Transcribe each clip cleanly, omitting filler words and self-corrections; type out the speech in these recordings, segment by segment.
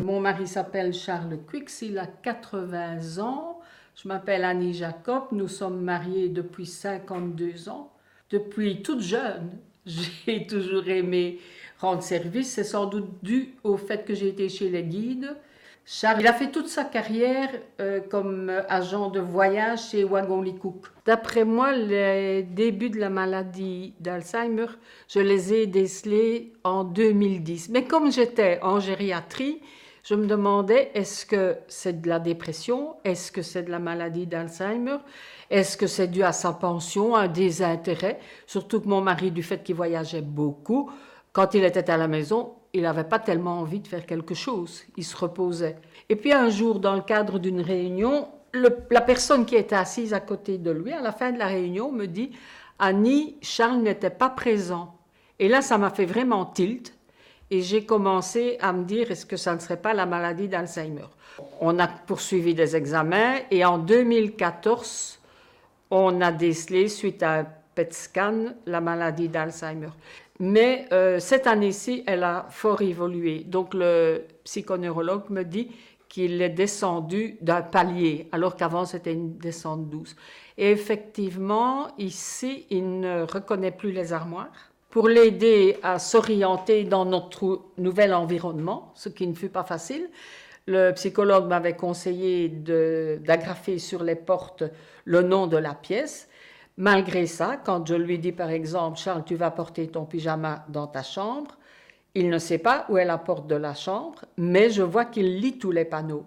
Mon mari s'appelle Charles Quix, il a 80 ans. Je m'appelle Annie Jacob, nous sommes mariés depuis 52 ans. Depuis toute jeune, j'ai toujours aimé rendre service. C'est sans doute dû au fait que j'ai été chez les guides. Charles, il a fait toute sa carrière comme agent de voyage chez Wagon Lee Cook. D'après moi, les débuts de la maladie d'Alzheimer, je les ai décelés en 2010. Mais comme j'étais en gériatrie, je me demandais, est-ce que c'est de la dépression? Est-ce que c'est de la maladie d'Alzheimer? Est-ce que c'est dû à sa pension, à un désintérêt? Surtout que mon mari, du fait qu'il voyageait beaucoup, quand il était à la maison, il n'avait pas tellement envie de faire quelque chose. Il se reposait. Et puis un jour, dans le cadre d'une réunion, la personne qui était assise à côté de lui, à la fin de la réunion, me dit « Annie, Charles n'était pas présent ». Et là, ça m'a fait vraiment tilt. Et j'ai commencé à me dire, est-ce que ça ne serait pas la maladie d'Alzheimer? On a poursuivi des examens et en 2014, on a décelé, suite à un PET scan, la maladie d'Alzheimer. Mais cette année-ci, elle a fort évolué. Donc le psychoneurologue me dit qu'il est descendu d'un palier, alors qu'avant c'était une descente douce. Et effectivement, ici, il ne reconnaît plus les armoires. Pour l'aider à s'orienter dans notre nouvel environnement, ce qui ne fut pas facile, le psychologue m'avait conseillé d'agrafer sur les portes le nom de la pièce. Malgré ça, quand je lui dis par exemple « Charles, tu vas porter ton pyjama dans ta chambre », il ne sait pas où est la porte de la chambre, mais je vois qu'il lit tous les panneaux.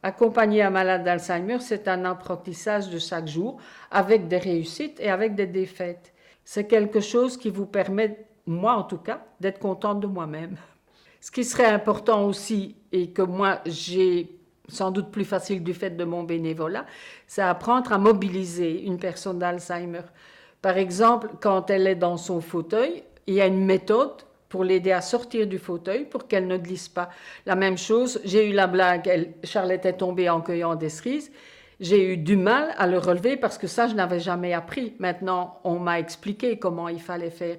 Accompagner un malade d'Alzheimer, c'est un apprentissage de chaque jour, avec des réussites et avec des défaites. C'est quelque chose qui vous permet, moi en tout cas, d'être contente de moi-même. Ce qui serait important aussi, et que moi j'ai sans doute plus facile du fait de mon bénévolat, c'est apprendre à mobiliser une personne d'Alzheimer. Par exemple, quand elle est dans son fauteuil, il y a une méthode pour l'aider à sortir du fauteuil pour qu'elle ne glisse pas. La même chose, j'ai eu la blague, Charles était tombé en cueillant des cerises, j'ai eu du mal à le relever parce que ça, je n'avais jamais appris. Maintenant, on m'a expliqué comment il fallait faire.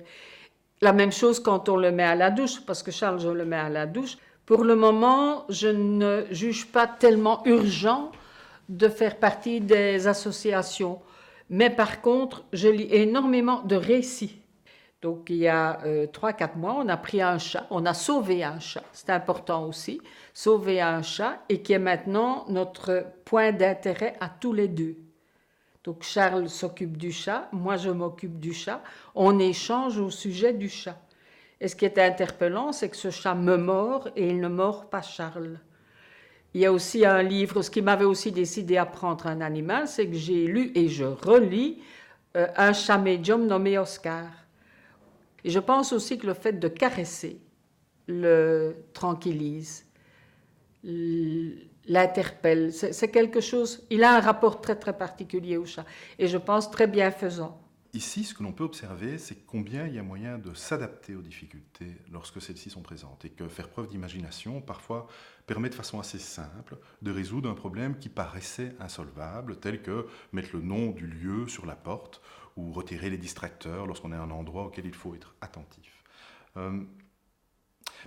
La même chose quand on le met à la douche, parce que Charles, je le mets à la douche. Pour le moment, je ne juge pas tellement urgent de faire partie des associations. Mais par contre, je lis énormément de récits. Donc il y a 3-4 mois, on a pris un chat, on a sauvé un chat, c'est important aussi, sauver un chat, et qui est maintenant notre point d'intérêt à tous les deux. Donc Charles s'occupe du chat, moi je m'occupe du chat, on échange au sujet du chat. Et ce qui est interpellant, c'est que ce chat me mord et il ne mord pas Charles. Il y a aussi un livre, ce qui m'avait aussi décidé à prendre un animal, c'est que j'ai lu et je relis un chat médium nommé Oscar. Et je pense aussi que le fait de caresser le tranquillise, l'interpelle. C'est quelque chose, il a un rapport très très particulier au chat et je pense très bienfaisant. Ici, ce que l'on peut observer, c'est combien il y a moyen de s'adapter aux difficultés lorsque celles-ci sont présentes et que faire preuve d'imagination, parfois, permet de façon assez simple de résoudre un problème qui paraissait insolvable, tel que mettre le nom du lieu sur la porte ou retirer les distracteurs lorsqu'on est à un endroit auquel il faut être attentif.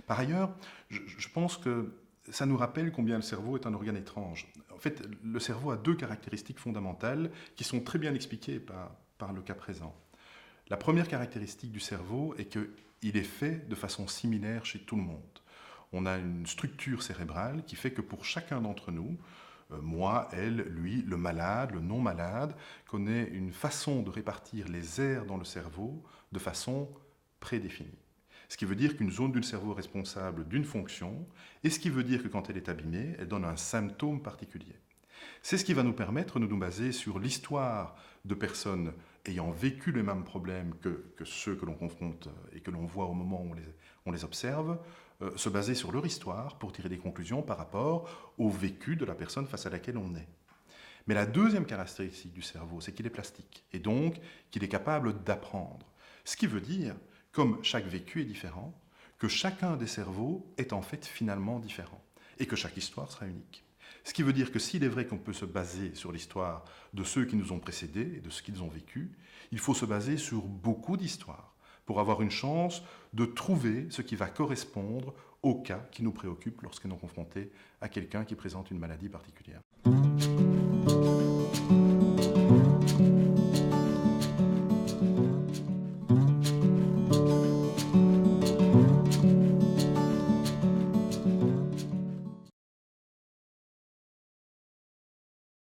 Par ailleurs, je pense que ça nous rappelle combien le cerveau est un organe étrange. En fait, le cerveau a deux caractéristiques fondamentales qui sont très bien expliquées par le cas présent. La première caractéristique du cerveau est qu'il est fait de façon similaire chez tout le monde. On a une structure cérébrale qui fait que pour chacun d'entre nous, moi, elle, lui, le malade, le non-malade, connaît une façon de répartir les aires dans le cerveau de façon prédéfinie. Ce qui veut dire qu'une zone du cerveau est responsable d'une fonction, et ce qui veut dire que quand elle est abîmée, elle donne un symptôme particulier. C'est ce qui va nous permettre de nous baser sur l'histoire de personnes ayant vécu les mêmes problèmes que ceux que l'on confronte et que l'on voit au moment où on les observe, se baser sur leur histoire pour tirer des conclusions par rapport au vécu de la personne face à laquelle on est. Mais la deuxième caractéristique du cerveau, c'est qu'il est plastique, et donc qu'il est capable d'apprendre. Ce qui veut dire, comme chaque vécu est différent, que chacun des cerveaux est en fait finalement différent, et que chaque histoire sera unique. Ce qui veut dire que s'il est vrai qu'on peut se baser sur l'histoire de ceux qui nous ont précédés et de ce qu'ils ont vécu, il faut se baser sur beaucoup d'histoires pour avoir une chance de trouver ce qui va correspondre au cas qui nous préoccupe lorsqu'on est confronté à quelqu'un qui présente une maladie particulière.